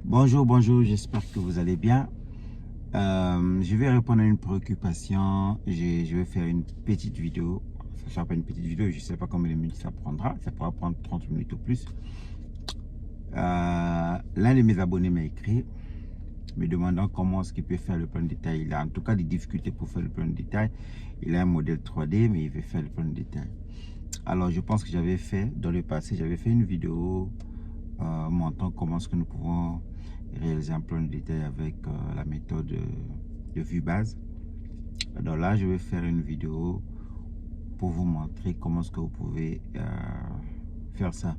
Bonjour, j'espère que vous allez bien. Je vais répondre à une préoccupation. Je vais faire une petite vidéo. Ça sera pas une petite vidéo, je ne sais pas combien de minutes ça prendra. Ça pourra prendre 30 minutes ou plus. L'un de mes abonnés m'a écrit me demandant comment est-ce qu'il peut faire le plan de détail. Il a en tout cas des difficultés pour faire le plan de détail. Il a un modèle 3D, mais il veut faire le plan de détail. Alors, je pense que j'avais fait, dans le passé, j'avais fait une vidéo montrant comment est-ce que nous pouvons réaliser un plan de détail avec la méthode de vue base. Alors là, je vais faire une vidéo pour vous montrer comment est-ce que vous pouvez faire ça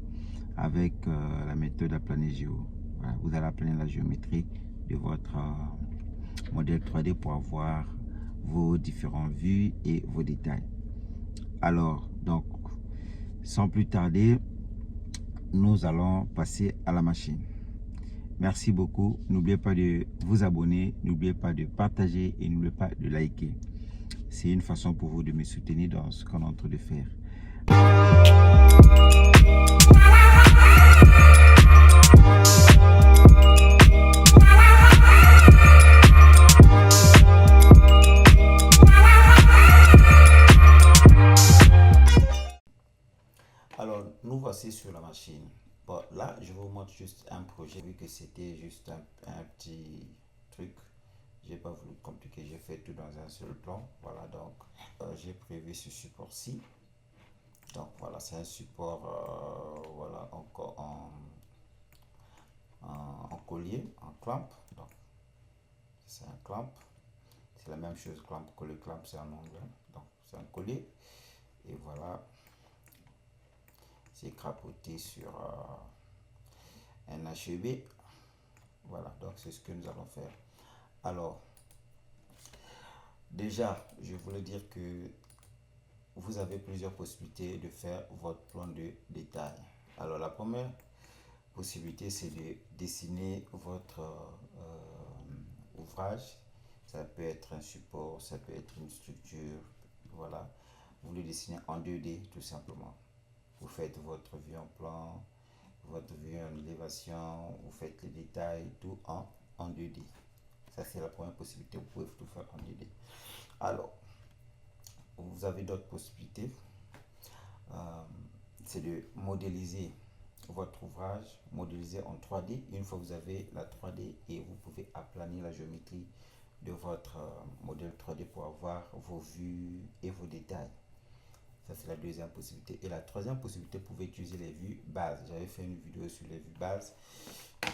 avec la méthode aplaner géo. Voilà, vous allez aplaner la géométrie de votre modèle 3D pour avoir vos différentes vues et vos détails. Alors, donc, sans plus tarder, nous allons passer à la machine. Merci beaucoup. N'oubliez pas de vous abonner, n'oubliez pas de partager et n'oubliez pas de liker. C'est une façon pour vous de me soutenir dans ce qu'on est en train de faire. Alors, nous voici sur la machine. Bon, là, je vous montre juste un projet, vu que c'était juste un petit truc. J'ai pas voulu compliquer, j'ai fait tout dans un seul plan. Voilà, donc j'ai prévu ce support-ci. Donc voilà, c'est un support voilà, encore en collier, en clamp. Donc c'est un clamp. C'est la même chose, clamp que le clamp, c'est en anglais. Donc c'est un collier. Et voilà, c'est crapoté sur un HEB. Voilà, donc c'est ce que nous allons faire. Alors, déjà, je voulais dire que vous avez plusieurs possibilités de faire votre plan de détail. Alors, la première possibilité, c'est de dessiner votre ouvrage. Ça peut être un support, ça peut être une structure. Voilà, vous le dessinez en 2D tout simplement. Vous faites votre vue en plan, votre vue en élévation, vous faites les détails, tout en 2D. Ça, c'est la première possibilité. Vous pouvez tout faire en 2D. Alors, vous avez d'autres possibilités. C'est de modéliser votre ouvrage, modéliser en 3D. Une fois que vous avez la 3D, et vous pouvez aplanir la géométrie de votre modèle 3D pour avoir vos vues et vos détails. Ça, c'est la deuxième possibilité. Et la troisième possibilité, vous pouvez utiliser les vues bases. J'avais fait une vidéo sur les vues bases.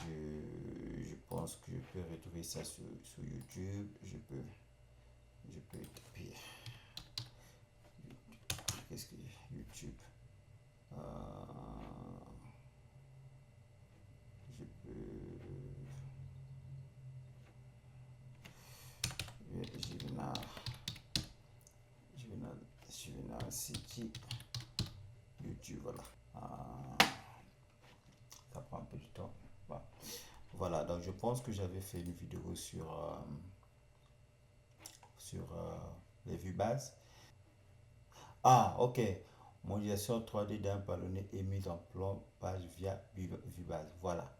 Je pense que je peux retrouver ça sur YouTube. Je peux taper. Qu'est-ce que YouTube? Je peux. Juvenal City YouTube, voilà. Ça prend un peu de temps. Voilà, donc je pense que j'avais fait une vidéo sur les vues bases. Ah, ok. Modélisation 3D d'un ballonnet est mise en plan page via vue base. Voilà.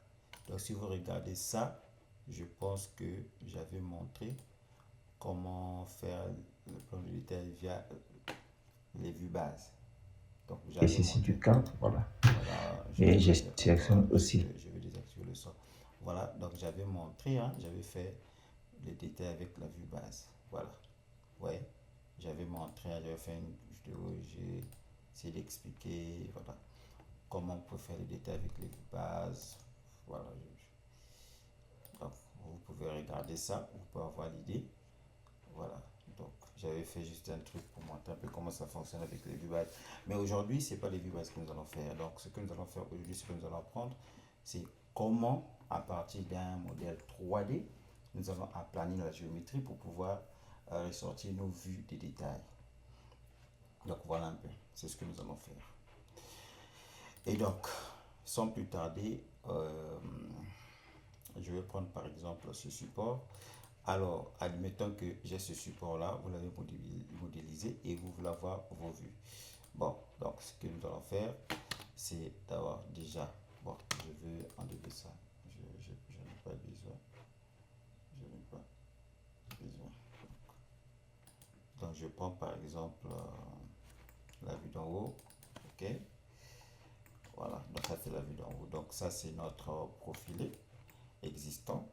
Donc si vous regardez ça, je pense que j'avais montré comment faire le plan de détail via les vues bases. Donc Ici c'est du cadre, voilà. Et je sélectionne aussi. Je vais désactiver le son. Voilà, donc j'avais montré, hein, j'avais fait les détails avec la vue base. Voilà. Ouais, j'avais montré, j'avais fait une vidéo, j'ai essayé d'expliquer, voilà, comment on peut faire les détails avec les vues bases. Voilà. Donc, vous pouvez regarder ça, vous pouvez avoir l'idée. Voilà. Donc, j'avais fait juste un truc pour montrer un peu comment ça fonctionne avec les vues bases. Mais aujourd'hui, ce n'est pas les vues bases que nous allons faire. Donc, ce que nous allons faire aujourd'hui, ce que nous allons apprendre, c'est comment, à partir d'un modèle 3D, nous allons aplanir la géométrie pour pouvoir ressortir nos vues des détails. Donc, voilà un peu. C'est ce que nous allons faire. Et donc, sans plus tarder, je vais prendre par exemple ce support. Alors, admettons que j'ai ce support-là, vous l'avez modélisé et vous voulez avoir vos vues. Bon, donc ce que nous allons faire, c'est d'avoir déjà, bon, je veux enlever ça. Je n'ai pas Donc je prends par exemple la vue d'en haut. Ok. Voilà, donc ça c'est la vue d'en haut. Donc ça c'est notre profilé existant.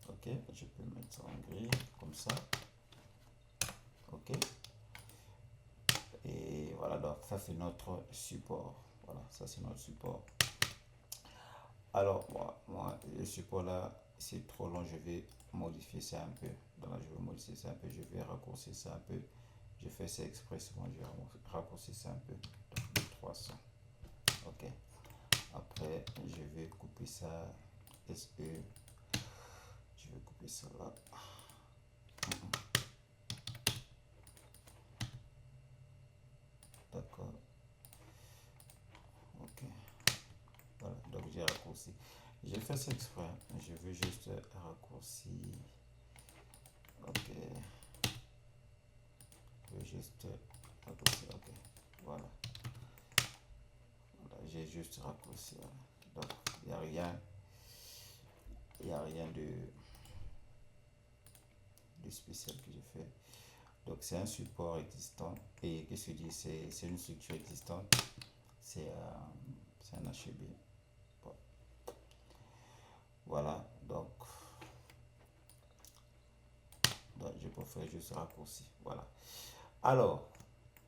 Ok, je peux mettre ça en gris comme ça. Ok. Et voilà, donc ça c'est notre support. Voilà, ça c'est notre support. Alors moi le support là c'est trop long, je vais modifier ça un peu. Donc là je vais modifier ça un peu, je vais raccourcir ça un peu. Je fais ça expressément, je vais raccourcir ça un peu. Donc de 300. Ok. Après je vais couper ça. Est-ce que je vais couper ça là? D'accord. Ok. Voilà, donc j'ai raccourci. J'ai fait ça exprès. Je veux juste raccourcir. Ok. Je veux juste raccourcir. Ok. Voilà. Voilà, j'ai juste raccourci. Voilà. Donc, il n'y a rien. Il n'y a rien de spécial que j'ai fait. Donc, c'est un support existant. Et qu'est-ce que je dis? C'est une structure existante. C'est un HB. Bon. Voilà. Donc, je préfère juste raccourci. Voilà. Alors,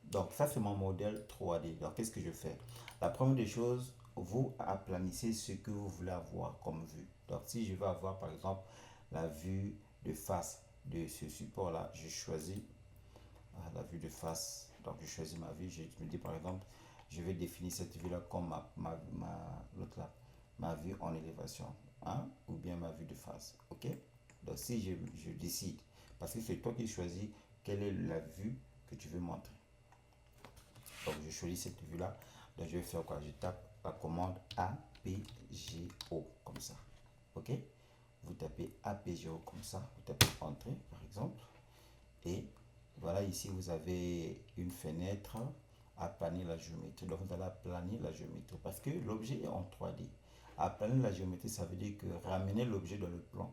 donc ça c'est mon modèle 3D. Donc qu'est-ce que je fais? La première des choses, vous aplanissez ce que vous voulez avoir comme vue. Donc si je veux avoir par exemple la vue de face de ce support là, je choisis la vue de face. Donc je choisis ma vue. Je me dis par exemple, je vais définir cette vue là comme l'autre là, ma vue en élévation, hein, ou bien ma vue de face. Ok. Donc si je décide, parce que c'est toi qui choisis quelle est la vue que tu veux montrer. Donc je choisis cette vue là. Donc je vais faire quoi? Je tape la commande APGO comme ça. Ok. Vous tapez APGO comme ça. Vous tapez entrée par exemple. Et voilà, ici vous avez une fenêtre aplanir la géométrie. Donc vous allez aplanir la géométrie parce que l'objet est en 3D. Aplanir la géométrie, ça veut dire que ramener l'objet dans le plan.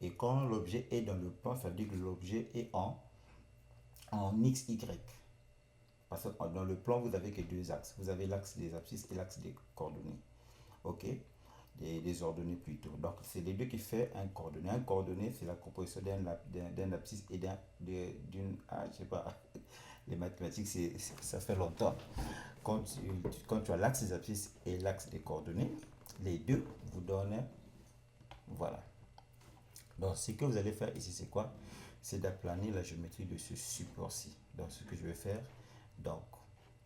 Et quand l'objet est dans le plan, ça veut dire que l'objet est en XY. Parce que dans le plan, vous n'avez que deux axes. Vous avez l'axe des abscisses et l'axe des coordonnées. Ok. Des ordonnées plutôt. Donc, c'est les deux qui font un coordonné. Un coordonné, c'est la composition d'un abscisse et d'une. Ah, je sais pas. Les mathématiques, ça fait longtemps. Quand tu as l'axe des abscisses et l'axe des coordonnées, les deux vous donnent. Voilà. Donc, ce que vous allez faire ici, c'est quoi? C'est d'aplanir la géométrie de ce support-ci. Donc, ce que je vais faire, donc,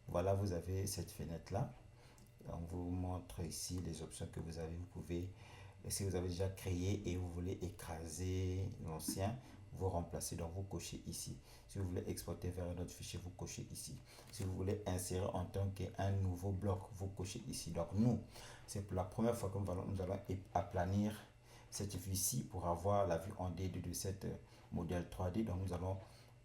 voilà, vous avez cette fenêtre-là. On vous montre ici les options que vous avez. Vous pouvez, si vous avez déjà créé et vous voulez écraser l'ancien, vous remplacez, donc vous cochez ici. Si vous voulez exporter vers un autre fichier, vous cochez ici. Si vous voulez insérer en tant qu'un nouveau bloc, vous cochez ici. Donc nous, c'est pour la première fois que nous allons aplanir cette vue-ci pour avoir la vue en D2 de cette modèle 3D. Donc nous allons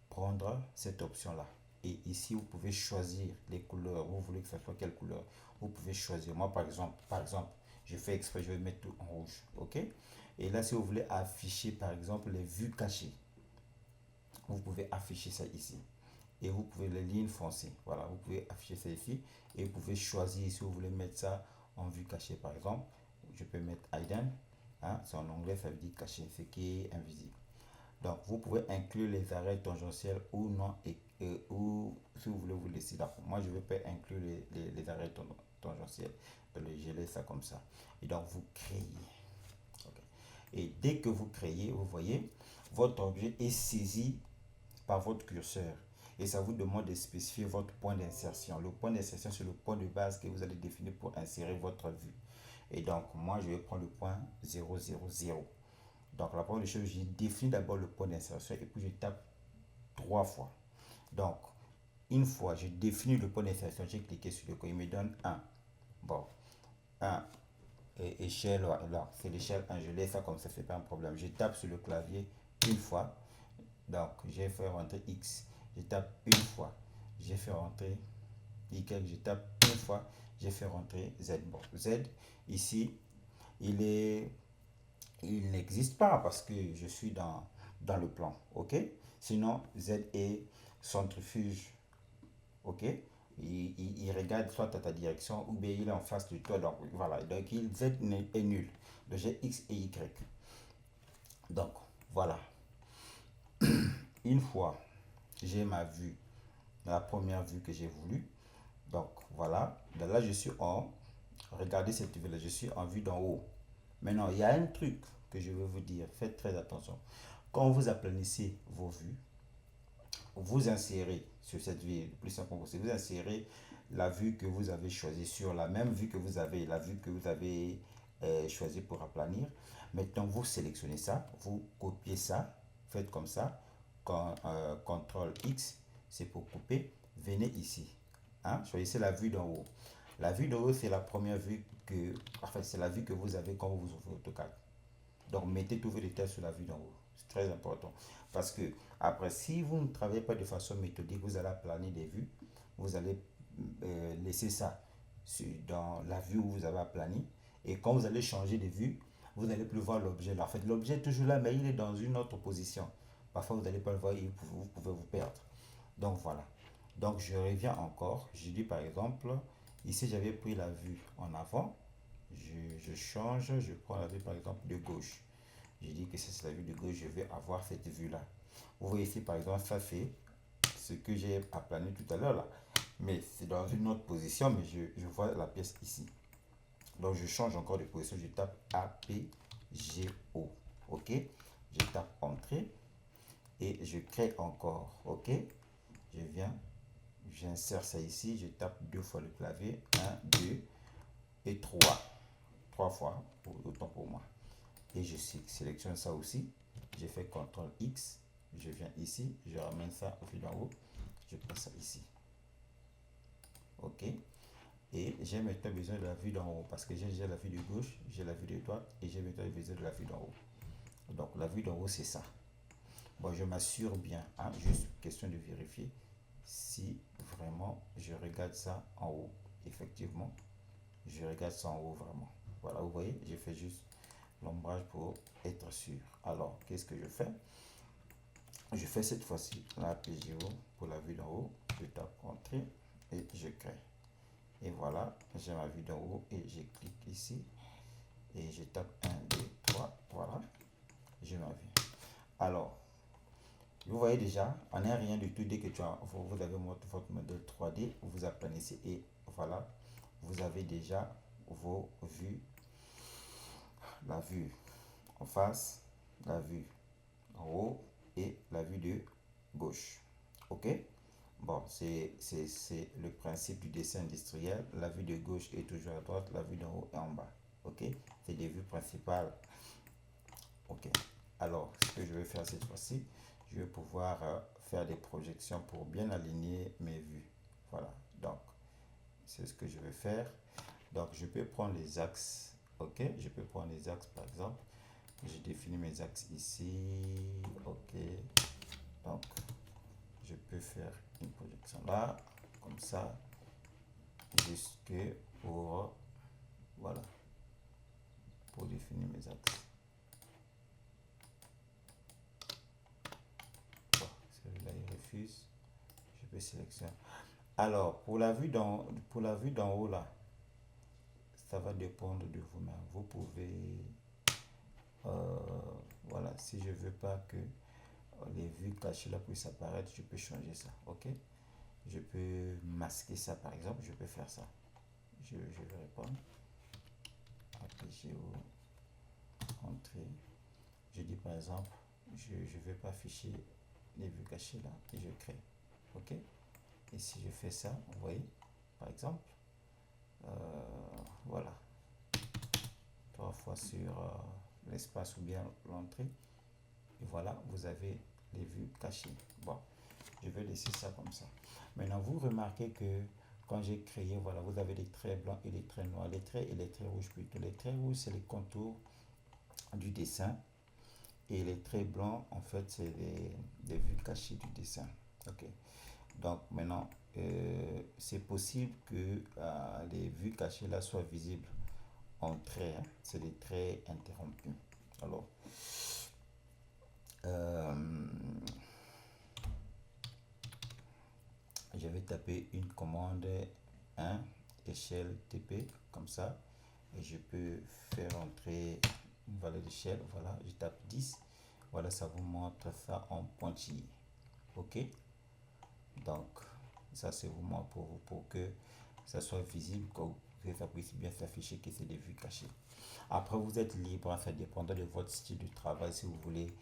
prendre cette option-là. Et ici, vous pouvez choisir les couleurs. Vous voulez que ça soit quelle couleur? Vous pouvez choisir. Moi, par exemple, je fais exprès, je vais mettre tout en rouge. OK? Et là, si vous voulez afficher, par exemple, les vues cachées, vous pouvez afficher ça ici. Et vous pouvez les lignes foncées. Voilà, vous pouvez afficher ça ici. Et vous pouvez choisir si vous voulez mettre ça en vue cachée, par exemple. Je peux mettre hidden. Hein, c'est en anglais, ça veut dire caché, ce qui est invisible. Donc, vous pouvez inclure les arrêts tangentiels ou non, ou si vous voulez vous laisser. Donc, moi, je ne vais pas inclure les arrêts tangentiels. Je laisse ça comme ça. Et donc, vous créez. Okay. Et dès que vous créez, vous voyez, votre objet est saisi par votre curseur. Et ça vous demande de spécifier votre point d'insertion. Le point d'insertion, c'est le point de base que vous allez définir pour insérer votre vue. Et donc, moi, je vais prendre le point 0, 0, 0. Donc, la première chose, je définis d'abord le point d'insertion et puis je tape 3 fois. Donc, une fois, je définis le point d'insertion, j'ai cliqué sur le code, il me donne 1. Bon, 1, et échelle, là, c'est l'échelle 1, je laisse ça comme ça, c'est pas un problème. Je tape sur le clavier une fois, donc j'ai fait rentrer X. Je tape une fois, j'ai fait rentrer Y, je tape une fois, j'ai fait rentrer Z. Bon, Z, ici, il n'existe pas parce que je suis dans le plan. Ok, Sinon, Z est centrifuge. Ok? Il regarde soit à ta direction ou bien il est en face de toi. Donc, voilà. Donc, Z est nul. Donc, j'ai X et Y. Donc, voilà. Une fois, j'ai ma vue, la première vue que j'ai voulu. Donc, voilà. Là, je suis en... Regardez cette vue-là. Je suis en vue d'en haut. Maintenant, il y a un truc que je veux vous dire. Faites très attention. Quand vous aplanissez vos vues, vous insérez sur cette vue, le plus simple possible, vous insérez la vue que vous avez choisie sur la même vue que vous avez, la vue que vous avez choisie pour aplanir. Maintenant, vous sélectionnez ça, vous copiez ça, faites comme ça, CTRL X, c'est pour couper, venez ici, hein, choisissez la vue d'en haut. La vue d'en haut, c'est la première vue que, enfin, c'est la vue que vous avez quand vous ouvrez AutoCAD. Donc, mettez tous vos détails sur la vue d'en haut. C'est très important. Parce que, après, si vous ne travaillez pas de façon méthodique, vous allez planer des vues. Vous allez laisser ça dans la vue où vous avez aplani. Et quand vous allez changer de vue, vous n'allez plus voir l'objet là. En fait, l'objet est toujours là, mais il est dans une autre position. Parfois, vous n'allez pas le voir et vous pouvez vous perdre. Donc, voilà. Donc, je reviens encore. Je dis par exemple, ici, j'avais pris la vue en avant. Je change, je prends la vue par exemple de gauche. Je dis que c'est la vue de gauche, je vais avoir cette vue là. Vous voyez ici par exemple, ça fait ce que j'ai aplani tout à l'heure là. Mais c'est dans une autre position, mais je vois la pièce ici. Donc je change encore de position, je tape APGO. Ok, je tape Entrée et je crée encore. Ok, je viens, j'insère ça ici, je tape 2 fois le clavier, 1, 2 et 3. 3 fois, autant pour moi. Et je sélectionne ça aussi. Je fais CTRL X. Je viens ici. Je ramène ça au fil d'en haut. Je passe ça ici. OK. Et j'ai maintenant besoin de la vue d'en haut. Parce que j'ai la vue de gauche, j'ai la vue de droite et j'ai maintenant besoin de la vue d'en haut. Donc la vue d'en haut, c'est ça. Bon, je m'assure bien. Hein, juste question de vérifier si vraiment je regarde ça en haut. Effectivement, je regarde ça en haut vraiment. Voilà, vous voyez, j'ai fait juste l'ombrage pour être sûr. Alors, qu'est-ce que je fais? Je fais cette fois-ci la PGO pour la vue d'en haut. Je tape Entrée et je crée. Et voilà, j'ai ma vue d'en haut et je clique ici et je tape 1, 2, 3. Voilà, j'ai ma vue. Alors, vous voyez déjà, en n'est rien du tout. Dès que vous avez votre modèle 3D, vous aplanissez et voilà, vous avez déjà vos vues. La vue en face, la vue en haut et la vue de gauche. Ok, bon, c'est le principe du dessin industriel. La vue de gauche est toujours à droite, la vue d'en haut est en bas. Ok, c'est des vues principales. Ok, alors ce que je vais faire cette fois-ci, je vais pouvoir faire des projections pour bien aligner mes vues. Voilà, donc c'est ce que je vais faire. Donc je peux prendre les axes. Ok, je peux prendre les axes par exemple. Je définis mes axes ici. Ok, donc je peux faire une projection là, comme ça, jusque pour, voilà, pour définir mes axes. Bon, celui-là il refuse, je peux sélectionner. Alors, pour la vue d'en haut là, ça va dépendre de vous-même. Vous pouvez, voilà, si je veux pas que les vues cachées là puissent apparaître, je peux changer ça. Ok, je peux masquer ça par exemple, je peux faire ça. Je vais répondre. APGO, Entrée. Je dis par exemple, je ne vais pas afficher les vues cachées là et je crée. Ok. Et si je fais ça, vous voyez, par exemple, voilà, 3 fois sur l'espace ou bien l'entrée. Et voilà, vous avez les vues cachées. Bon, je vais laisser ça comme ça. Maintenant, vous remarquez que quand j'ai créé, voilà, vous avez les traits blancs et les traits noirs, les traits et les traits rouges plutôt. Les traits rouges, c'est les contours du dessin. Et les traits blancs, en fait, c'est des vues cachées du dessin. Ok. Donc maintenant, c'est possible que les vues cachées là soient visibles en traits. Hein. C'est des traits interrompus. Alors, vais taper une commande 1 échelle TP comme ça, et je peux faire entrer une valeur d'échelle. Voilà, je tape 10. Voilà, ça vous montre ça en pointillé. Ok, donc ça c'est vraiment pour que ça soit visible, que ça puisse bien s'afficher que c'est des vues cachées. Après, vous êtes libre, ça dépendant de votre style de travail, si vous voulez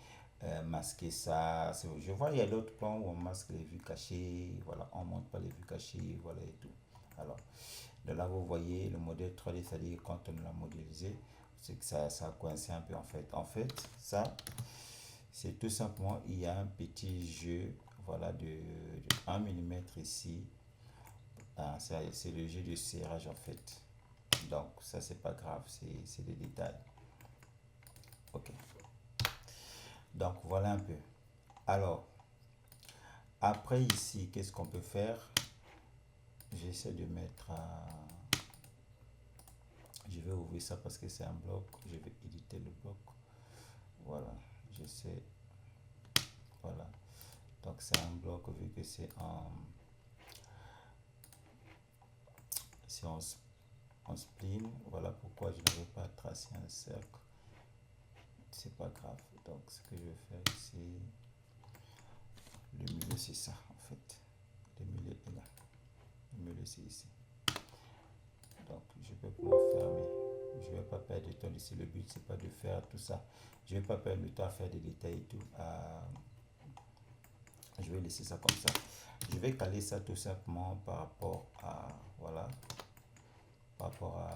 masquer ça. Je vois, il y a d'autres plans où on masque les vues cachées, voilà, on montre pas les vues cachées, voilà et tout. Alors, de là, vous voyez le modèle 3D, c'est-à-dire quand on l'a modélisé, c'est que ça a coincé un peu en fait. En fait, ça, c'est tout simplement, il y a un petit jeu, voilà, de 1 mm ici. Ah, c'est le jeu de serrage en fait. Donc, ça, c'est pas grave, c'est des détails. Ok. Donc, voilà un peu. Alors, après ici, qu'est-ce qu'on peut faire? J'essaie de mettre... je vais ouvrir ça parce que c'est un bloc. Je vais éditer le bloc. Voilà, j'essaie. Voilà. Donc, c'est un bloc vu que c'est en spline. Voilà pourquoi je ne vais pas tracer un cercle. C'est pas grave. Donc, ce que je vais faire ici, le milieu, c'est ça en fait. Le milieu est là. Le milieu, c'est ici. Donc, je peux pouvoir fermer. Je ne vais pas perdre de temps ici. Le but, c'est pas de faire tout ça. Je ne vais pas perdre le temps à faire des détails et tout. Je vais laisser ça comme ça. Je vais caler ça tout simplement par rapport à... Voilà. Par rapport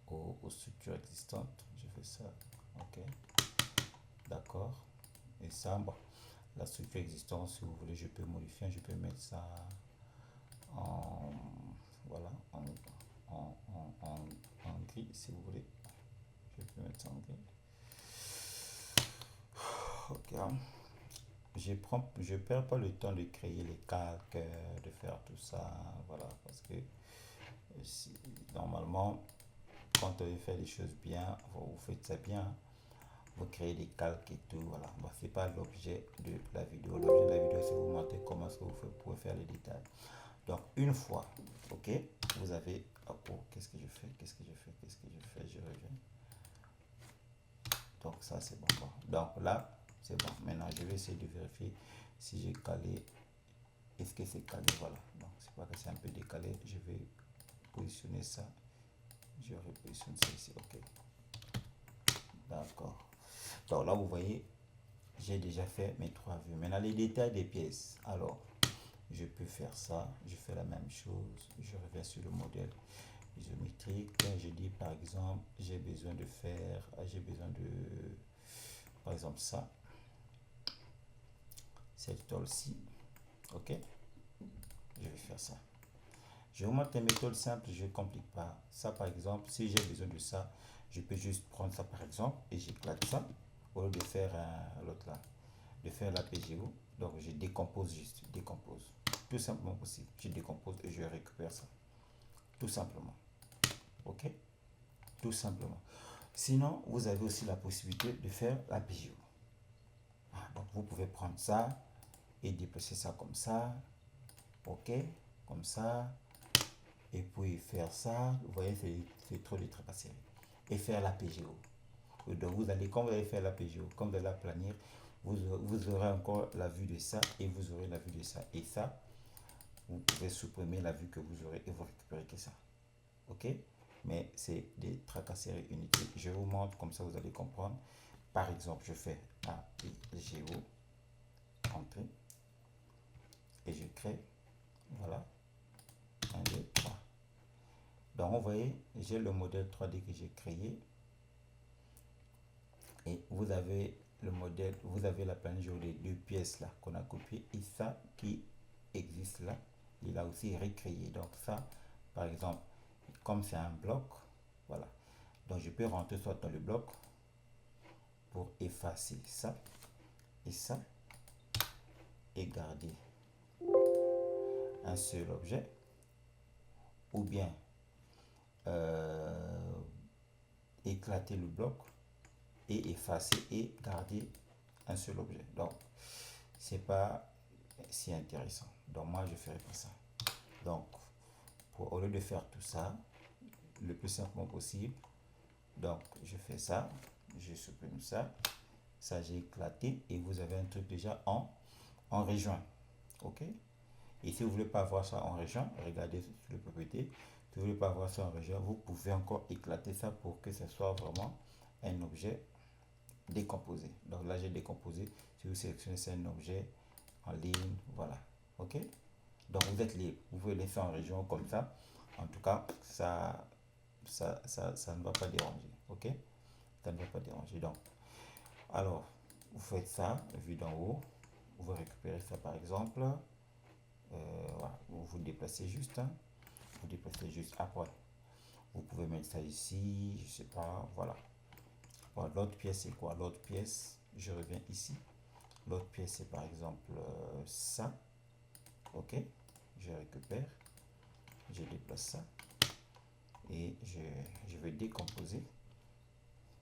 aux structures existantes. Je fais ça. Ok. D'accord. Et ça, bon. La structure existante, si vous voulez, je peux modifier. Je peux mettre ça en... Voilà. En gris, si vous voulez. Je peux mettre ça en gris. Ok. Je perds pas le temps de créer les calques, de faire tout ça, voilà, parce que normalement, quand vous faites les choses bien, vous faites ça bien, vous créez des calques et tout, voilà. Bon, c'est pas l'objet de la vidéo. L'objet de la vidéo, c'est vous montrer comment est-ce que vous pouvez faire les détails. Donc, une fois, ok, vous avez... Oh, qu'est-ce que je fais? Je reviens. Donc, ça, c'est bon. Donc, là, c'est bon. Maintenant, je vais essayer de vérifier si j'ai calé. Est-ce que c'est calé? Voilà. Donc, c'est pas que c'est un peu décalé. Je vais positionner ça. Je repositionne ça ici. Ok. D'accord. Donc, là, vous voyez, j'ai déjà fait mes 3 vues. Maintenant, les détails des pièces. Alors, je peux faire ça. Je fais la même chose. Je reviens sur le modèle isométrique. Je dis, par exemple, j'ai besoin de, par exemple, ça. Cette tôle-ci. Ok. Je vais faire ça. Je vous montre des méthodes simples, je ne complique pas. Ça, par exemple, si j'ai besoin de ça, je peux juste prendre ça, par exemple, et j'éclate ça, au lieu de faire l'autre là, de faire la PGO. Donc, je décompose juste, décompose. Tout simplement possible. Je décompose et je récupère ça. Tout simplement. Ok? Tout simplement. Sinon, vous avez aussi la possibilité de faire la PGO. Donc, vous pouvez prendre ça et déplacer ça comme ça. Ok? Comme ça. Et puis faire ça, vous voyez, c'est trop de tracasserie. Et faire la PGO. Donc vous allez, quand vous allez faire la PGO, quand vous allez la planir, vous aurez encore la vue de ça et vous aurez la vue de ça. Et ça, vous pouvez supprimer la vue que vous aurez et vous récupérez que ça. Ok? Mais c'est des tracasseries inutiles. Je vous montre, comme ça vous allez comprendre. Par exemple, je fais la PGO, entrée, et je crée, voilà, 1, 2, 3. Donc, vous voyez, j'ai le modèle 3D que j'ai créé. Et vous avez le modèle, vous avez la planche des 2 pièces là qu'on a copié. Et ça qui existe là, il a aussi recréé. Donc ça, par exemple, comme c'est un bloc, voilà. Donc je peux rentrer soit dans le bloc pour effacer ça et ça. Et garder un seul objet. Ou bien éclater le bloc et effacer et garder un seul objet. Donc c'est pas si intéressant. Donc moi je ferai pas ça. Donc au lieu de faire tout ça le plus simplement possible, donc je fais ça, je supprime ça, j'ai éclaté et vous avez un truc déjà en région. Ok, et si vous voulez pas avoir ça en région, regardez sur les propriétés. Si vous voulez pas avoir ça en région, vous pouvez encore éclater ça pour que ce soit vraiment un objet décomposé. Donc là j'ai décomposé. Si vous sélectionnez, c'est un objet en ligne, voilà. Ok, donc vous êtes libre, vous pouvez les faire en région comme ça. En tout cas ça ne va pas déranger. Ok, ça ne va pas déranger. Donc alors vous faites ça vu d'en haut, vous récupérez ça par exemple, voilà. Vous déplacez juste, hein. Vous déplacez juste. Après vous pouvez mettre ça ici, je sais pas, voilà. Bon, l'autre pièce c'est quoi? L'autre pièce, je reviens ici. L'autre pièce c'est par exemple ça. Ok, je récupère, je déplace ça et je vais décomposer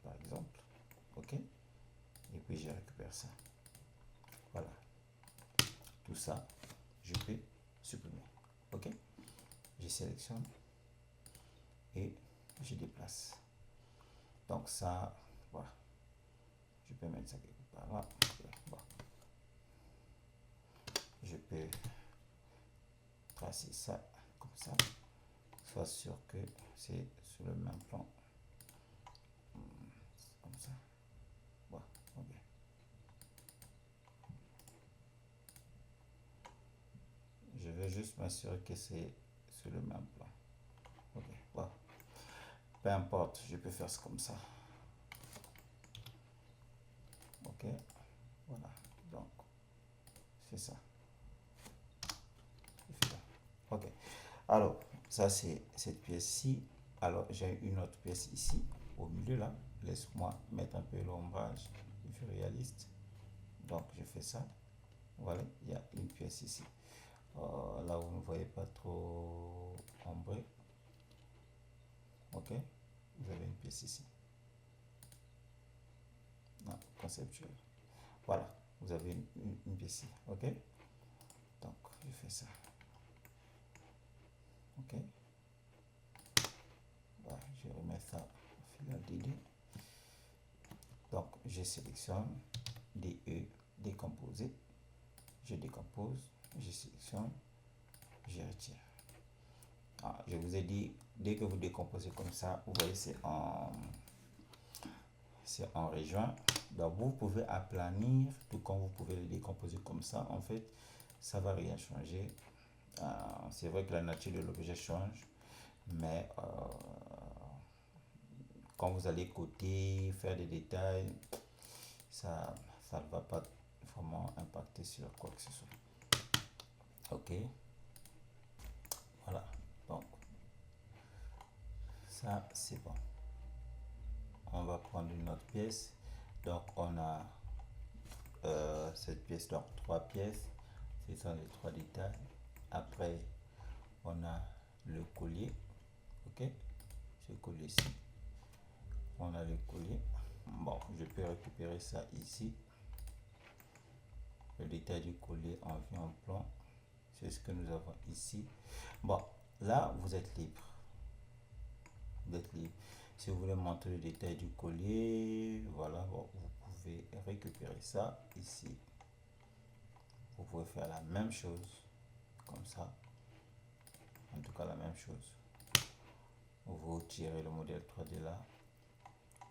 par exemple. Ok, et puis je récupère ça. Voilà, tout ça je peux supprimer. Ok, je sélectionne et je déplace. Donc ça, voilà, je peux mettre ça quelque part là. Bon. Je peux tracer ça comme ça, soit sûr que c'est sur le même plan, comme ça. Bon, ok. Je vais juste m'assurer que c'est sur le même plan. Ok, bon. Peu importe, je peux faire ça comme ça. Ok, voilà. Donc, c'est ça. Ok. Alors, ça c'est cette pièce-ci. Alors, j'ai une autre pièce ici, au milieu là. Laisse-moi mettre un peu l'ombrage plus réaliste. Donc, je fais ça. Voilà, il y a une pièce ici. Là, vous ne voyez pas trop ombré. Ok, vous avez une pièce ici. Non, conceptuel. Voilà, vous avez une pièce ici. Ok, donc je fais ça. Ok, voilà, je remets ça au fil d'idée. Donc, je sélectionne DE, décomposer. Je décompose, je sélectionne, je retire. Je vous ai dit, dès que vous décomposez comme ça, vous voyez, c'est en région. Donc vous pouvez aplanir, tout comme vous pouvez le décomposer comme ça. En fait, ça va rien changer. C'est vrai que la nature de l'objet change, mais quand vous allez côté, faire des détails, ça ne va pas vraiment impacter sur quoi que ce soit. Ok, voilà, donc ça c'est bon. On va prendre une autre pièce. Donc on a cette pièce, donc 3 pièces, ce sont les 3 détails. Après on a le collier. Ok, ce collier ici, on a le collier. Bon, je peux récupérer ça ici. Le détail du collier en vue en plan, c'est ce que nous avons ici. Bon, là vous êtes libre. Vous êtes libre. Si vous voulez montrer le détail du collier, voilà, bon, vous pouvez récupérer ça ici. Vous pouvez faire la même chose comme ça. En tout cas, la même chose. Vous tirez le modèle 3D là,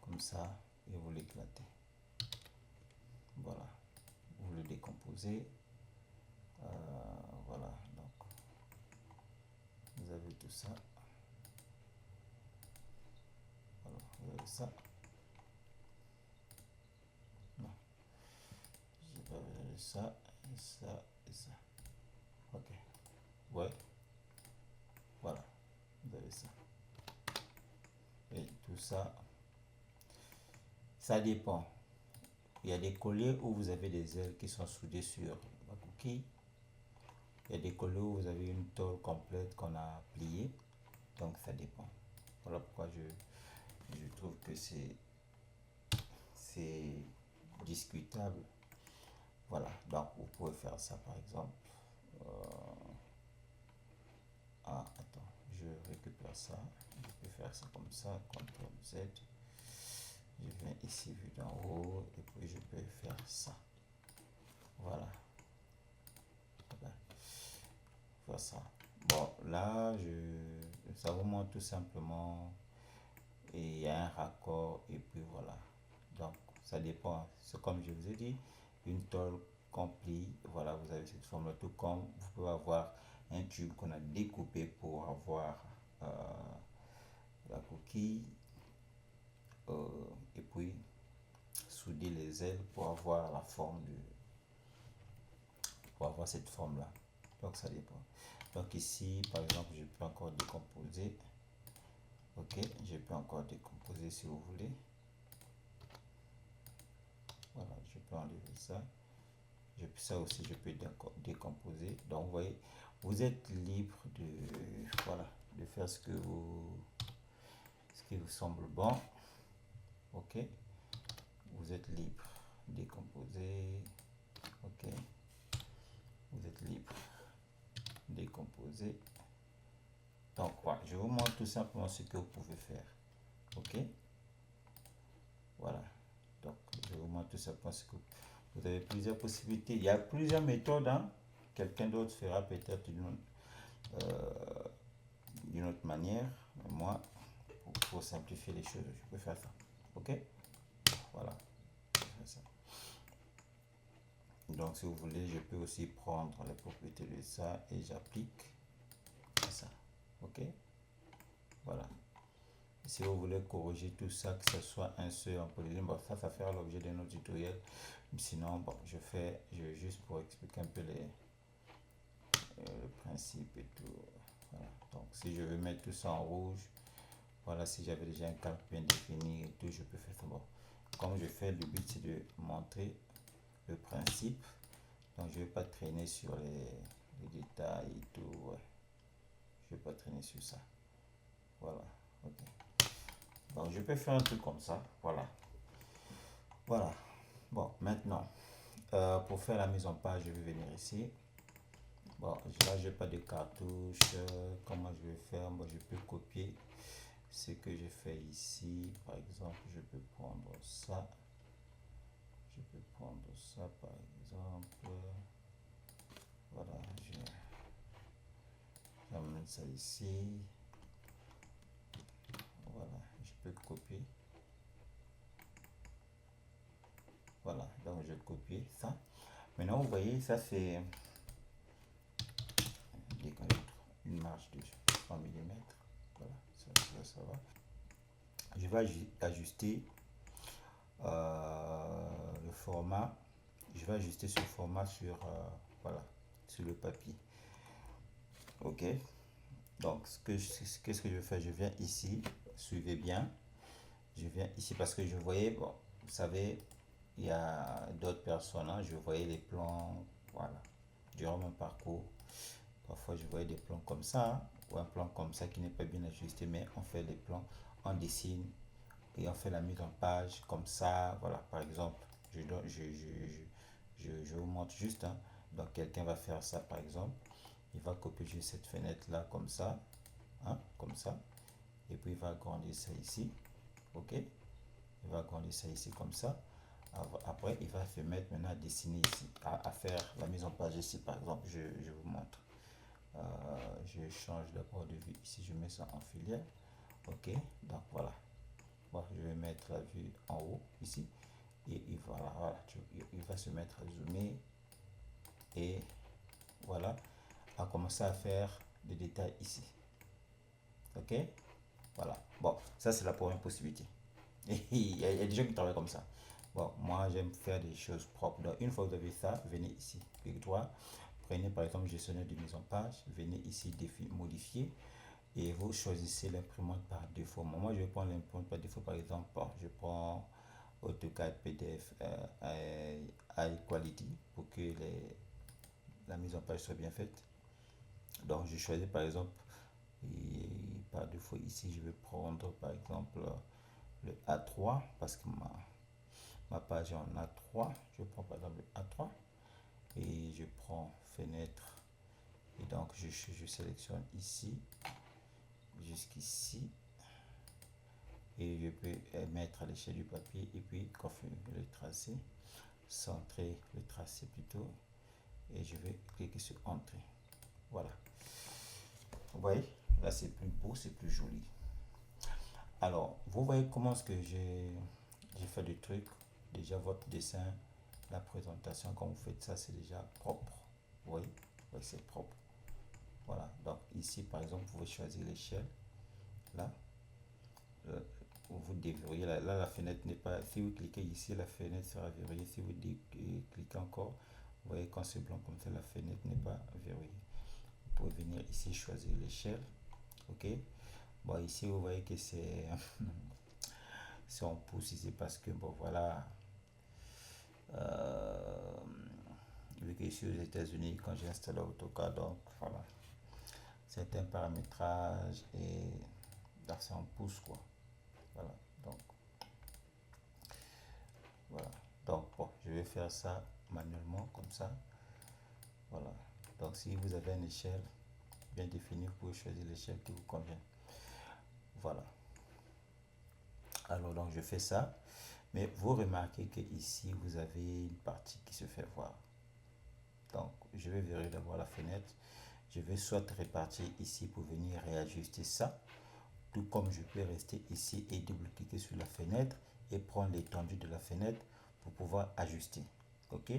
comme ça, et vous l'éclatez. Voilà. Vous le décomposez. Voilà. Donc, vous avez tout ça. Voilà, vous avez ça. Non. Je vais vous ça, et ça, et ça. Ok. Ouais. Voilà. Vous avez ça. Et tout ça, ça dépend. Il y a des colliers où vous avez des ailes qui sont soudées sur la coquille. Il y a des colliers où vous avez une tôle complète qu'on a pliée. Donc ça dépend. Voilà pourquoi je trouve que c'est discutable Voilà, donc vous pouvez faire ça par exemple. Attends, je récupère ça. Je peux faire ça comme ça, CTRL Z. Je viens ici, vue d'en haut, et puis je peux faire ça. Voilà. Faire ça. Bon, là, ça vous montre tout simplement. Et il y a un raccord, et puis voilà. Donc, ça dépend. C'est comme je vous ai dit, une tôle complie. Voilà, vous avez cette forme-là. Tout comme vous pouvez avoir un tube qu'on a découpé pour avoir la coquille. Et puis souder les ailes pour avoir la forme pour avoir cette forme là. Donc ça dépend. Donc ici par exemple je peux encore décomposer. Ok, je peux encore décomposer si vous voulez. Voilà, je peux enlever ça. Ça aussi je peux décomposer. Donc vous voyez, vous êtes libre de voilà de faire ce qui vous semble bon. Ok, vous êtes libre. Décomposer. Ok, vous êtes libre. Décomposer. Donc voilà, je vous montre tout simplement ce que vous pouvez faire. Ok, voilà. Donc je vous montre tout simplement ce que vous avez plusieurs possibilités. Il y a plusieurs méthodes. Hein. Quelqu'un d'autre fera peut-être d'une autre manière. Mais moi, pour simplifier les choses, je peux faire ça. Ok, voilà. Ça. Donc si vous voulez, je peux aussi prendre les propriétés de ça et j'applique ça. Ok, voilà. Si vous voulez corriger tout ça, que ce soit un seul en polygone, bon, ça fera l'objet de notre tutoriel. Sinon, bon, je juste pour expliquer un peu le principe et tout. Voilà. Donc, si je veux mettre tout ça en rouge, voilà, si j'avais déjà un calque bien défini et tout, je peux faire ça. Bon, comme je fais, le but c'est de montrer le principe. Donc, je ne vais pas traîner sur les détails et tout. Ouais. Je ne vais pas traîner sur ça. Voilà. Ok. Donc, je peux faire un truc comme ça. Voilà. Voilà. Bon, maintenant, pour faire la mise en page, je vais venir ici. Bon, là, je n'ai pas de cartouche. Comment je vais faire? Bon, je peux copier ce que j'ai fait ici. Par exemple, je peux prendre ça. Je peux prendre ça, par exemple. Voilà, j'amène ça ici. Voilà, je peux copier. Voilà, donc je copie ça. Maintenant, vous voyez, ça c'est une marge de 3 mm. Voilà, ça va. Je vais ajuster le format. Je vais ajuster ce format sur voilà, sur le papier. Ok. Donc, qu'est-ce que je fais? Je viens ici. Suivez bien. Je viens ici parce que je voyais, bon, vous savez, il y a d'autres personnes. Hein, je voyais les plans, voilà, durant mon parcours. Parfois, je voyais des plans comme ça, hein, ou un plan comme ça qui n'est pas bien ajusté, mais on fait les plans, on dessine et on fait la mise en page comme ça. Voilà, par exemple, je vous montre juste. Hein, donc, quelqu'un va faire ça, par exemple. Il va copier juste cette fenêtre là comme ça, hein, comme ça, et puis il va agrandir ça ici. Ok, il va agrandir ça ici comme ça. Après, il va se mettre maintenant à dessiner ici, à faire la mise en page ici, par exemple. Je vous montre. Je change d'abord de vue ici, je mets ça en filière. Ok, donc voilà. Bon, je vais mettre la vue en haut ici. Et voilà, il va se mettre à zoomer. Et voilà, à commencer à faire des détails ici. Ok, voilà. Bon, ça c'est la première possibilité. Il y a des gens qui travaillent comme ça. Bon, moi j'aime faire des choses propres. Donc une fois que vous avez ça, venez ici, clic droit, prenez par exemple gestionnaire de mise en page, venez ici modifier et vous choisissez l'imprimante par défaut. Moi je vais prendre l'imprimante par défaut, par exemple, je prends AutoCAD PDF High Quality pour que la mise en page soit bien faite. Donc je choisis par exemple, et par défaut ici je vais prendre par exemple le A3 parce que ma page est en A3. Je prends par exemple le A3. et je prends fenêtre, et donc je sélectionne ici jusqu'ici, et je peux mettre à l'échelle du papier et puis configurer le tracé, centrer le tracé plutôt, et je vais cliquer sur entrée. Voilà, vous voyez là c'est plus beau, c'est plus joli. Alors vous voyez comment est-ce que j'ai fait du truc. Déjà votre dessin, la présentation, quand vous faites ça, c'est déjà propre. Vous voyez, oui, c'est propre. Voilà, donc ici par exemple vous pouvez choisir l'échelle. Là vous déverrouillez, là la fenêtre n'est pas, si vous cliquez ici la fenêtre sera verrouillée. Si vous cliquez encore, vous voyez quand c'est blanc comme ça, la fenêtre n'est pas verrouillée. Vous pouvez venir ici choisir l'échelle. Ok, bon ici vous voyez que c'est si on pousse ici parce que bon voilà, vu que je suis aux États-Unis quand j'ai installé AutoCAD, donc voilà, c'est un paramétrage et là c'est en pouce quoi. Voilà, donc voilà, donc bon, je vais faire ça manuellement comme ça. Voilà, donc si vous avez une échelle bien définie, vous pouvez choisir l'échelle qui vous convient. Voilà, alors donc je fais ça, mais vous remarquez que ici vous avez une partie qui se fait voir. Donc je vais verrouiller d'abord la fenêtre. Je vais soit répartir ici pour venir réajuster ça, tout comme je peux rester ici et double-cliquer sur la fenêtre et prendre l'étendue de la fenêtre pour pouvoir ajuster. Ok,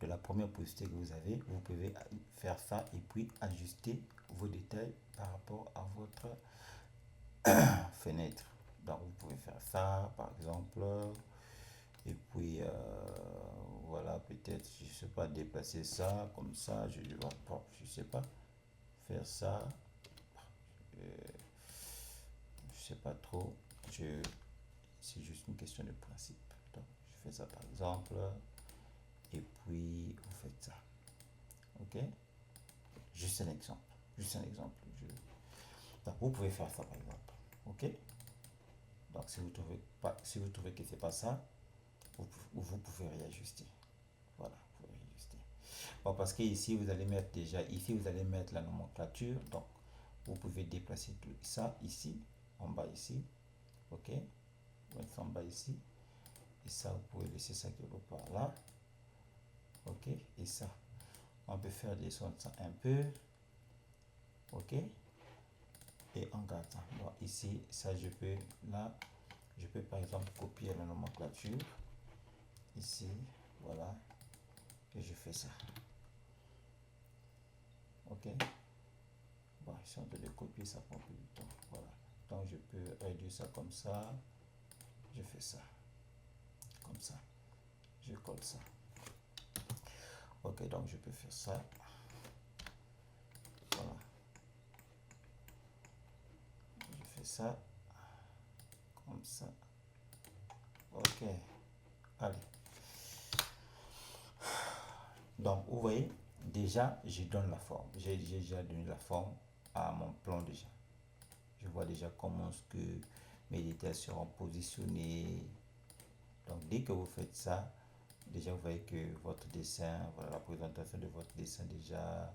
de la première position que vous avez, vous pouvez faire ça et puis ajuster vos détails par rapport à votre fenêtre. Donc vous pouvez faire ça par exemple, et puis voilà, peut-être je sais pas, déplacer ça comme ça, je sais pas, faire ça, je sais pas trop, c'est juste une question de principe. Donc je fais ça par exemple, et puis vous faites ça. Ok, juste un exemple, donc vous pouvez faire ça par exemple. Ok, donc si vous trouvez pas, si vous trouvez que c'est pas ça, vous pouvez réajuster. Voilà, vous pouvez réajuster. Bon, parce que ici vous allez mettre déjà, ici vous allez mettre la nomenclature, donc vous pouvez déplacer tout ça ici en bas ici. Ok, mettre en bas ici, et ça vous pouvez laisser ça quelque part là. Ok, et ça on peut faire descendre ça un peu. Ok, et en gardant, bon ici ça je peux, là je peux par exemple copier la nomenclature ici, voilà, et je fais ça. Ok, bon si on peut le copier ça prend plus de temps. Voilà, donc je peux réduire ça comme ça, je fais ça comme ça, je colle ça. Ok, donc je peux faire ça. Voilà, je fais ça comme ça. Ok, allez, donc vous voyez déjà je donne la forme, j'ai déjà donné la forme à mon plan. Déjà je vois déjà comment est-ce que mes détails seront positionnés. Donc dès que vous faites ça, déjà vous voyez que votre dessin, voilà la présentation de votre dessin déjà,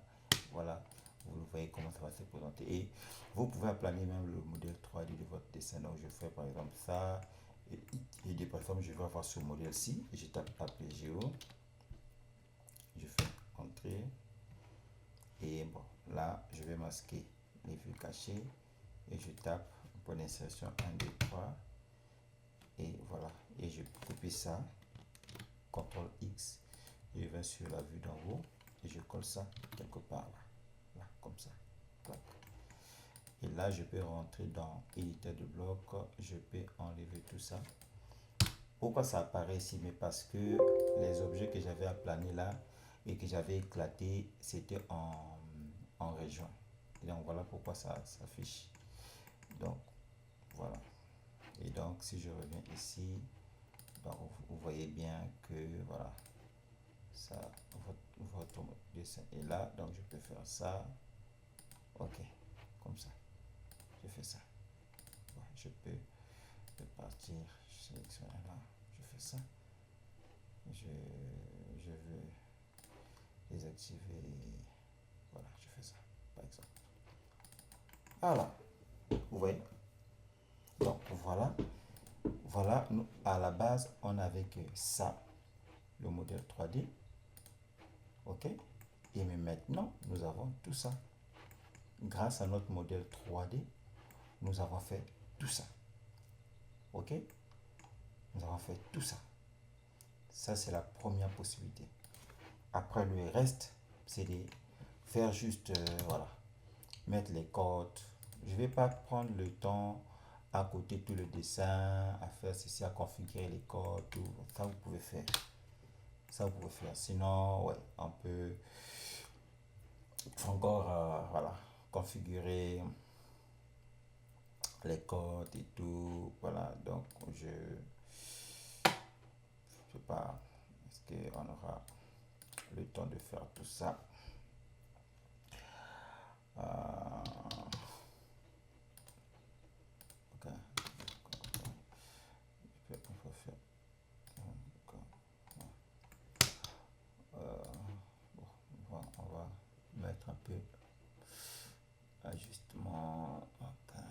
voilà, vous voyez comment ça va se présenter, et vous pouvez aplanir même le modèle 3D de votre dessin. Donc je fais par exemple ça, et de par exemple je vais avoir ce modèle-ci, je tape AppleGeo, je fais entrée, et bon là je vais masquer les vues cachées et je tape point d'insertion 1 2 3, et voilà, et je copie ça, CTRL X, je vais sur la vue d'en haut et je colle ça quelque part là, là comme ça. Et là je peux rentrer dans éditeur de bloc, je peux enlever tout ça. Pourquoi ça apparaît ici? Mais parce que les objets que j'avais aplanés là et que j'avais éclaté, c'était en région. Et donc voilà pourquoi ça s'affiche. Donc voilà, et donc si je reviens ici, donc vous voyez bien que voilà, ça, votre dessin est là. Donc je peux faire ça. Ok, comme ça, je fais ça. Ouais, je peux partir, je sélectionne là, je fais ça, je veux désactiver. Voilà, je fais ça, par exemple. Voilà, vous voyez. Donc, voilà. Voilà, nous, à la base, on n'avait que ça, le modèle 3D. OK? Et mais maintenant, nous avons tout ça. Grâce à notre modèle 3D, nous avons fait tout ça. OK? Nous avons fait tout ça. Ça, c'est la première possibilité. Après, le reste, c'est de faire juste, voilà, mettre les codes. Je ne vais pas prendre le temps à côté tout le dessin, à faire ceci, à configurer les codes, tout. Ça, vous pouvez faire. Ça, vous pouvez faire. Sinon, ouais, on peut encore, voilà, configurer les codes et tout. Voilà, donc, je sais pas, est-ce qu'on aura le temps de faire tout ça? Ok. On va faire. Bon, on va mettre un peu ajustement. Okay.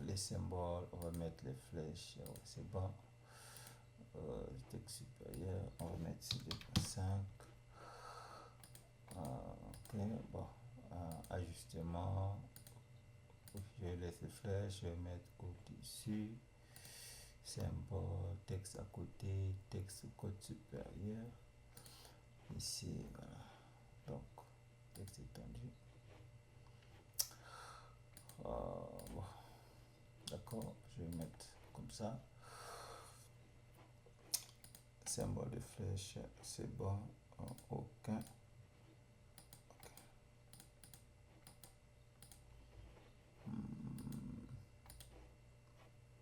Les symboles, on va mettre les flèches. Ouais, c'est bon. Texte supérieur, on va mettre 6,5. Ok, bon. Ajustement. Je laisse les flèches, je vais mettre au-dessus. Symbole, texte à côté, texte code supérieur. Ici, voilà. Donc, texte étendu. Bon. D'accord, je vais mettre comme ça. Symbole de flèche, c'est bon. Aucun. Okay.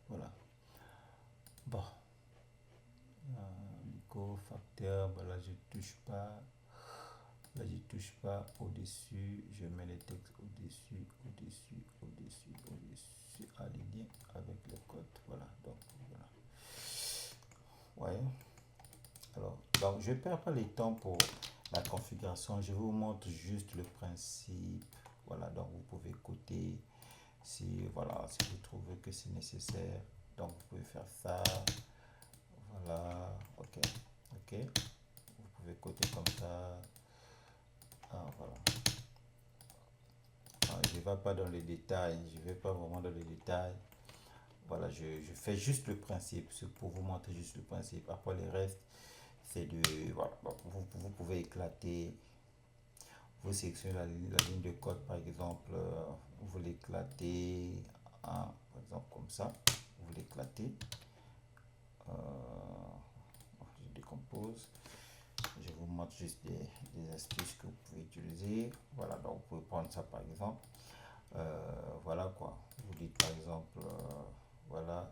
Voilà. Bon. Facteur, voilà, je touche pas. Là, je touche pas au-dessus. Je mets les textes au-dessus, au-dessus, au-dessus, au-dessus, aligné avec le code. Voilà, donc voilà. Ouais. Alors, donc, je ne perds pas le temps pour la configuration. Je vous montre juste le principe. Voilà, donc vous pouvez coder si, voilà, si vous trouvez que c'est nécessaire. Donc, vous pouvez faire ça. Voilà, ok. Ok. Vous pouvez coder comme ça. Voilà. Je ne vais pas dans les détails. Je ne vais pas vraiment dans les détails. Voilà, je fais juste le principe. C'est pour vous montrer juste le principe. Après, le reste, c'est de, voilà, vous pouvez éclater, vous sélectionnez la ligne de code par exemple, vous l'éclatez, par exemple comme ça, vous l'éclatez, je décompose, je vous montre juste des astuces que vous pouvez utiliser. Voilà, donc vous pouvez prendre ça par exemple, voilà quoi, vous dites par exemple, voilà,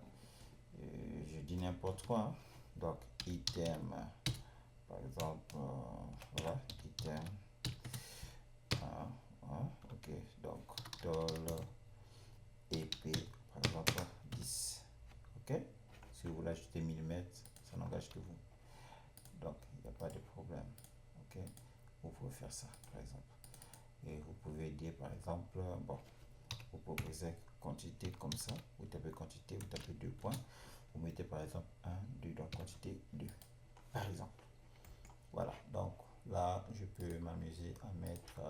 je dis n'importe quoi, hein. Donc item, par exemple, voilà, item, ok, donc toll épée, par exemple 10, ok. Si vous voulez ajouter millimètres, ça n'engage que vous, donc il n'y a pas de problème, ok. Vous pouvez faire ça par exemple, et vous pouvez dire par exemple, bon, vous proposez quantité comme ça, vous tapez quantité, vous tapez 2 points, vous mettez par exemple 1, 2 dans quantité 2 par exemple. Voilà, donc là je peux m'amuser à mettre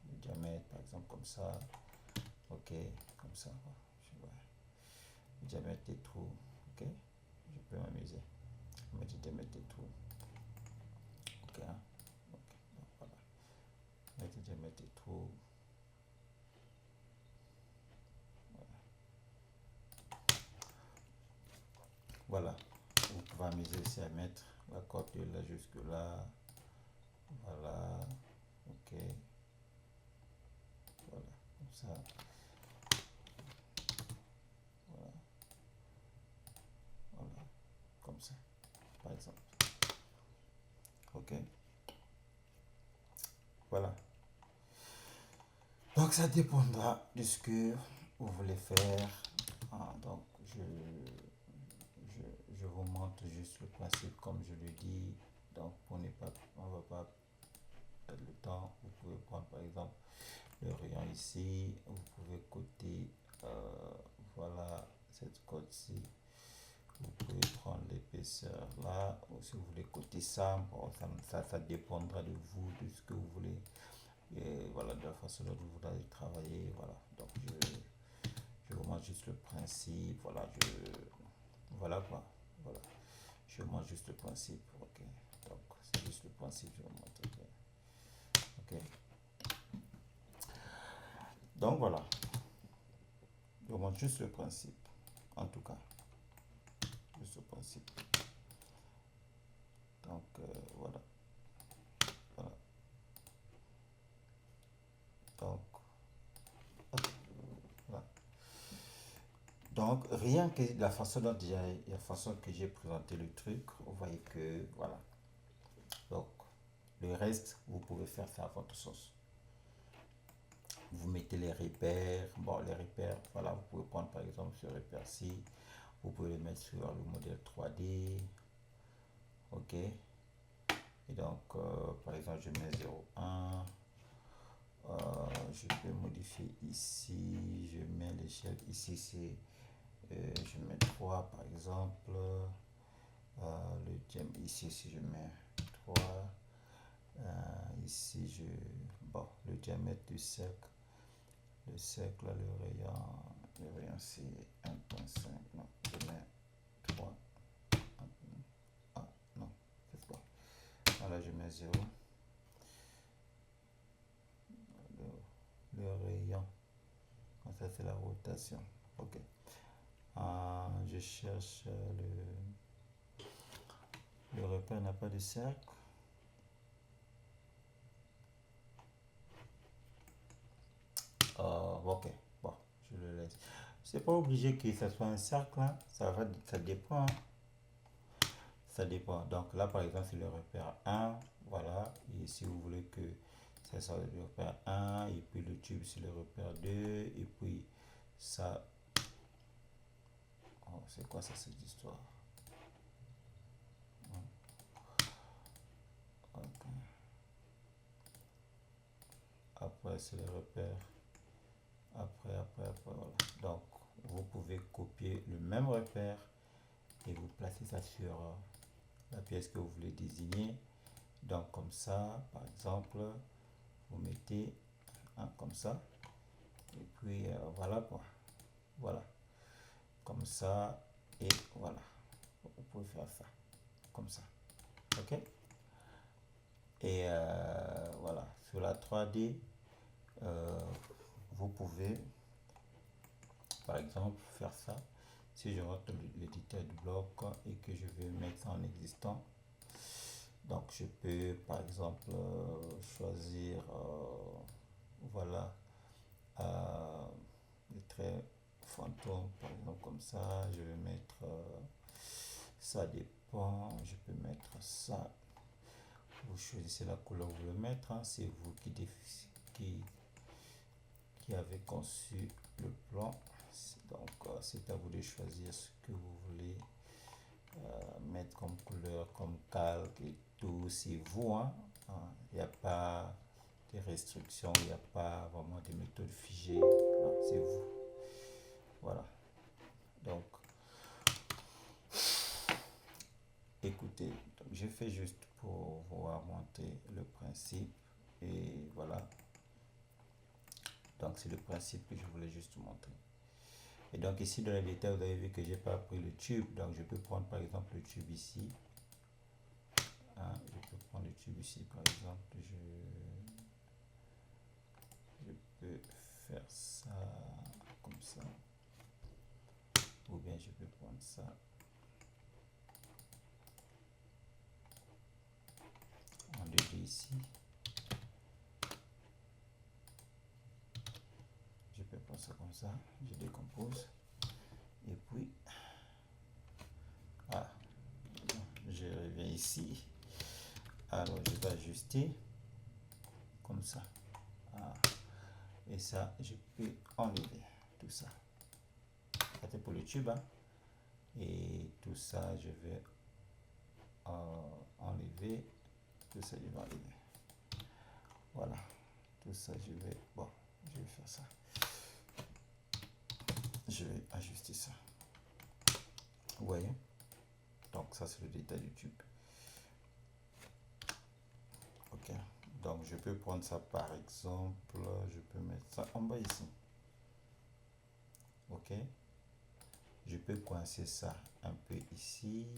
le diamètre par exemple comme ça, ok, comme ça, je vois le diamètre des trous, ok, je peux m'amuser à mettre le diamètre des trous, ok, hein? Okay. Donc, voilà, mettre le diamètre des trous, voilà, vous pouvez amuser aussi à mettre la corde de là jusque là, voilà, ok, voilà, comme ça, voilà, voilà, comme ça, par exemple, ok, voilà. Donc ça dépendra de ce que vous voulez faire. Donc je vous montre juste le principe comme je le dis. Donc on va pas le temps. Vous pouvez prendre par exemple le rayon ici, vous pouvez coter, voilà, cette cote-ci. Vous pouvez prendre l'épaisseur là, ou si vous voulez coter ça, bon, ça dépendra de vous, de ce que vous voulez. Et voilà, de la façon dont vous allez travailler, voilà. Donc je vous montre juste le principe, voilà, voilà quoi, voilà. Je vous montre juste le principe, ok. Donc c'est juste le principe, je vous montre, ok. Ok. Donc voilà, je vous montre juste le principe, en tout cas, juste le principe. Donc voilà, voilà. Donc, ok, voilà. Donc, rien que la façon dont la façon que j'ai présenté le truc, vous voyez que voilà. Donc, le reste, vous pouvez faire ça à votre sauce. Vous mettez les repères. Bon, les repères, voilà, vous pouvez prendre par exemple ce repère-ci. Vous pouvez le mettre sur le modèle 3D. Ok. Et donc, par exemple, je mets 0,1. Je peux modifier ici. Je mets l'échelle ici, c'est je mets 3 par exemple. Le diamètre ici, si je mets 3. Ici, bon, le diamètre du cercle. Le cercle, le rayon c'est 1,5. Non, je mets 3. Ah, non, c'est pas. Voilà, je mets 0. Le rayon. Ça, c'est la rotation. Ok. Je cherche le repère n'a pas de cercle. Ok, bon, je le laisse. C'est pas obligé que ça soit un cercle, hein. Ça dépend. Ça dépend. Donc là, par exemple, c'est le repère 1. Voilà. Et si vous voulez que ça soit le repère 1, et puis le tube, c'est le repère 2, et puis ça. Oh, c'est quoi ça, cette histoire? Okay. Après, c'est le repère. Après, voilà. Donc, vous pouvez copier le même repère et vous placez ça sur la pièce que vous voulez désigner. Donc, comme ça, par exemple, vous mettez comme ça. Et puis, voilà quoi. Voilà. Comme ça. Et voilà. Vous pouvez faire ça. Comme ça. OK? Et voilà. Sur la 3D, vous pouvez, par exemple, faire ça. Si je rentre l'éditeur du bloc et que je veux mettre en existant, donc je peux par exemple choisir voilà les traits fantômes par exemple comme ça. Je vais mettre ça dépend, je peux mettre ça. Vous choisissez la couleur que vous voulez mettre, hein. C'est vous qui avez conçu le plan. Donc c'est à vous de choisir ce que vous voulez mettre comme couleur, comme calque et tout. C'est vous, hein. Il n'y a pas de restrictions, il n'y a pas vraiment de méthode figée. C'est vous. Voilà. Donc, écoutez, donc j'ai fait juste pour vous montrer le principe. Et voilà. Donc, c'est le principe que je voulais juste montrer. Et donc ici dans les détails, vous avez vu que j'ai pas pris le tube. Donc je peux prendre par exemple le tube ici. Je peux prendre le tube ici par exemple. Je peux faire ça comme ça. Ou bien je peux prendre ça. En 2D ici. Je peux prendre ça comme ça. Je décompose. Et puis, voilà. Je reviens ici. Alors je vais ajuster comme ça. Et ça, je peux enlever tout ça. Ça c'est pour le tube, hein. Et tout ça, je vais enlever. Tout ça, je vais enlever. tout ça, je vais faire ça. Je vais ajuster ça. Vous voyez? Donc ça c'est le détail du tube. Ok. Donc je peux prendre ça par exemple, je peux mettre ça en bas ici. Ok. Je peux coincer ça un peu ici.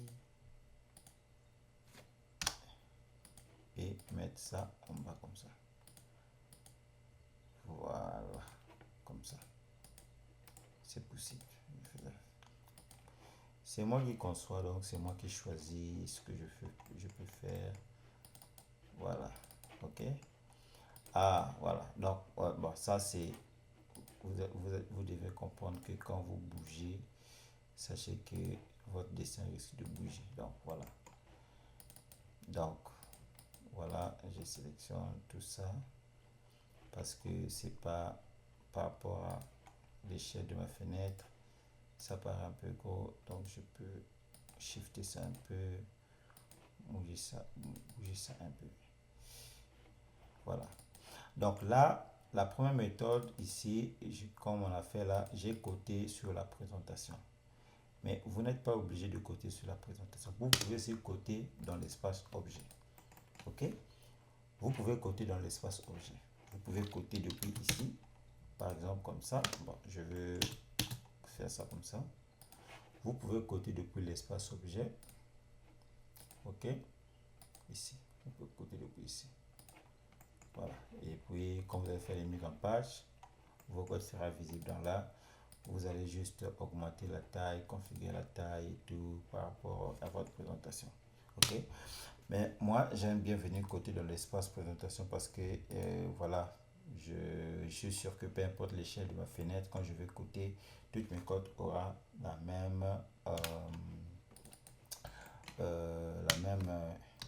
Et mettre ça en bas comme ça. Voilà. Comme ça. C'est possible. C'est moi qui conçois, donc c'est moi qui choisis ce que je peux faire. Voilà. Ok. Ah, voilà. Donc, bon, ça c'est... Vous devez comprendre que quand vous bougez, sachez que votre dessin risque de bouger. Donc, voilà. Donc, voilà, je sélectionne tout ça parce que c'est pas par rapport à l'échelle de ma fenêtre, ça paraît un peu gros, donc je peux shifter ça un peu, bouger ça un peu. Voilà. Donc là, la première méthode ici, comme on a fait là, j'ai coté sur la présentation. Mais vous n'êtes pas obligé de coter sur la présentation. Vous pouvez aussi coter dans l'espace objet. Ok? Vous pouvez coter dans l'espace objet. Vous pouvez coter depuis ici, par exemple comme ça. Bon, je vais faire ça comme ça. Vous pouvez coter depuis l'espace objet. Ok? Ici. Vous pouvez coter depuis ici. Voilà. Et puis, quand vous allez faire les mises en page, vos codes sera visible dans là. Vous allez juste augmenter la taille, configurer la taille et tout par rapport à votre présentation. Ok? Mais moi, j'aime bien venir coter dans l'espace présentation parce que, voilà, je suis sûr que peu importe l'échelle de ma fenêtre, quand je vais coter, toutes mes codes auront la même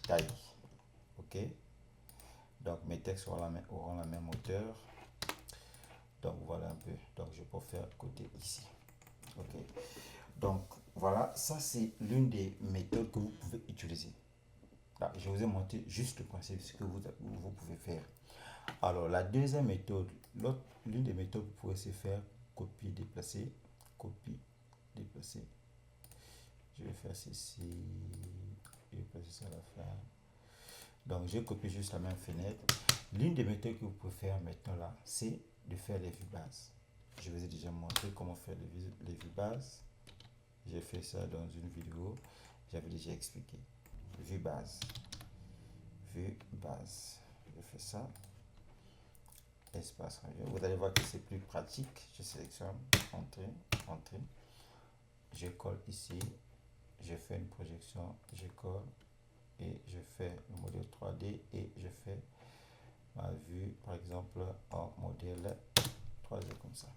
taille. Ok? Donc, mes textes auront la même hauteur. Donc, voilà un peu. Donc, je peux faire côté ici. Ok? Donc, voilà, ça c'est l'une des méthodes que vous pouvez utiliser. Là, je vous ai montré juste le principe de ce que vous pouvez faire. Alors, la deuxième méthode, l'une des méthodes que vous pouvez se faire, copier, déplacer, copier, déplacer. Je vais faire ceci, je vais placer ça à la fin. Donc, j'ai copié juste la même fenêtre. L'une des méthodes que vous pouvez faire maintenant là, c'est de faire les vues bases. Je vous ai déjà montré comment faire les vues bases. J'ai fait ça dans une vidéo, j'avais déjà expliqué. Vue base. Vue base. Je fais ça. Espace radio. Vous allez voir que c'est plus pratique. Je sélectionne entrée, entrée. Je colle ici. Je fais une projection. Je colle et je fais le modèle 3D et je fais ma vue par exemple en modèle 3D comme ça.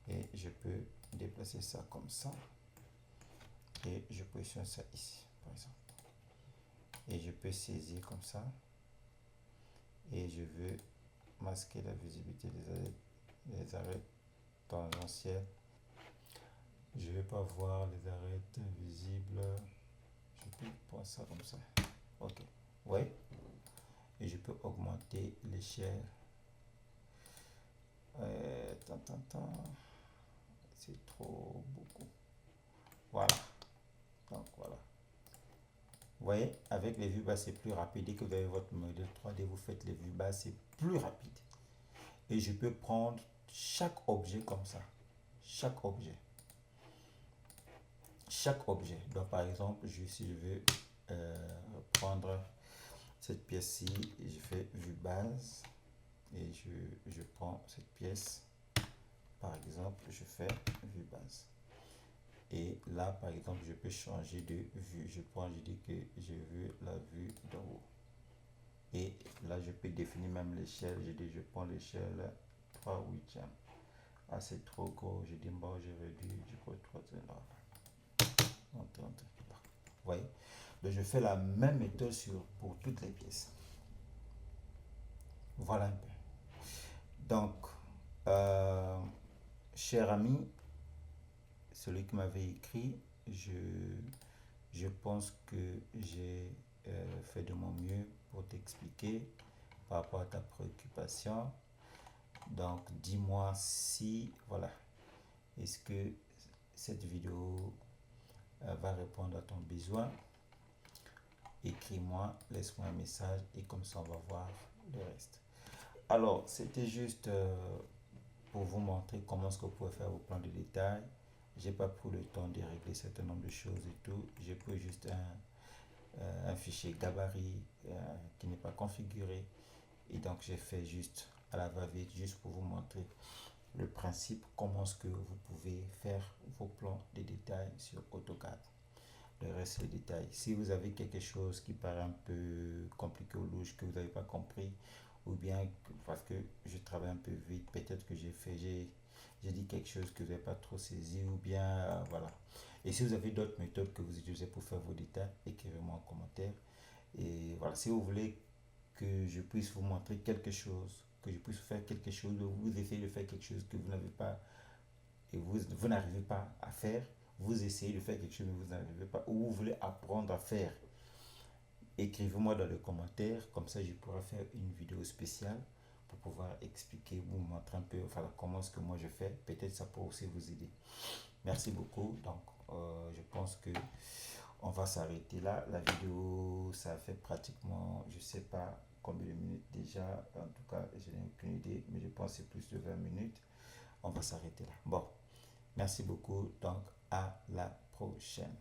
Et je peux déplacer ça comme ça. Et je positionne ça ici par exemple. Et je peux saisir comme ça. Et je veux masquer la visibilité des arêtes tangentielles. Je ne vais pas voir les arêtes visibles. Je peux prendre ça comme ça. Ok. Oui. Et je peux augmenter l'échelle. C'est trop beaucoup. Voilà. Donc voilà. Vous voyez, avec les vues bases, c'est plus rapide. Dès que vous avez votre modèle 3D, vous faites les vues bases, c'est plus rapide. Et je peux prendre chaque objet comme ça. Chaque objet. Chaque objet. Donc, par exemple, si je veux prendre cette pièce-ci, je fais vue base. Et je prends cette pièce. Par exemple, je fais vue base. Et là, par exemple, je peux changer de vue. Je dis que je veux la vue d'en haut. Et là, je peux définir même l'échelle. Je dis, je prends l'échelle 3/8. Ah, c'est trop gros. Je dis, bon, je réduis. Je prends 3. Vous voyez? Donc, je fais la même méthode pour toutes les pièces. Voilà un peu. Donc, cher ami, celui qui m'avait écrit, je pense que j'ai fait de mon mieux pour t'expliquer par rapport à ta préoccupation. Donc dis-moi si, voilà, est-ce que cette vidéo va répondre à ton besoin. Écris-moi, laisse-moi un message et comme ça on va voir le reste. Alors c'était juste pour vous montrer comment est-ce que vous pouvez faire vos plans de détail. J'ai pas pris le temps de régler un certain nombre de choses et tout. J'ai pris juste un fichier gabarit qui n'est pas configuré et donc j'ai fait juste à la va-vite juste pour vous montrer le principe, comment est-ce que vous pouvez faire vos plans de détail sur AutoCAD. Le reste, c'est les détails. Si vous avez quelque chose qui paraît un peu compliqué ou louche, que vous n'avez pas compris, ou bien parce que je travaille un peu vite, peut-être que j'ai dit quelque chose que vous n'avez pas trop saisi, ou bien voilà. Et si vous avez d'autres méthodes que vous utilisez pour faire vos détails, écrivez-moi en commentaire. Et voilà, si vous voulez que je puisse vous montrer quelque chose, que je puisse faire quelque chose, vous essayez de faire quelque chose que vous n'avez pas, et vous n'arrivez pas à faire, vous essayez de faire quelque chose mais vous n'arrivez pas, ou vous voulez apprendre à faire, écrivez-moi dans les commentaires, comme ça je pourrai faire une vidéo spéciale pour pouvoir expliquer, vous montrer un peu enfin, comment est-ce que moi je fais, peut-être ça peut aussi vous aider. Merci beaucoup, donc je pense que on va s'arrêter là. La vidéo, ça fait pratiquement, je sais pas combien de minutes déjà, en tout cas je n'ai aucune idée, mais je pense que c'est plus de 20 minutes. On va s'arrêter là. Bon, merci beaucoup, donc à la prochaine.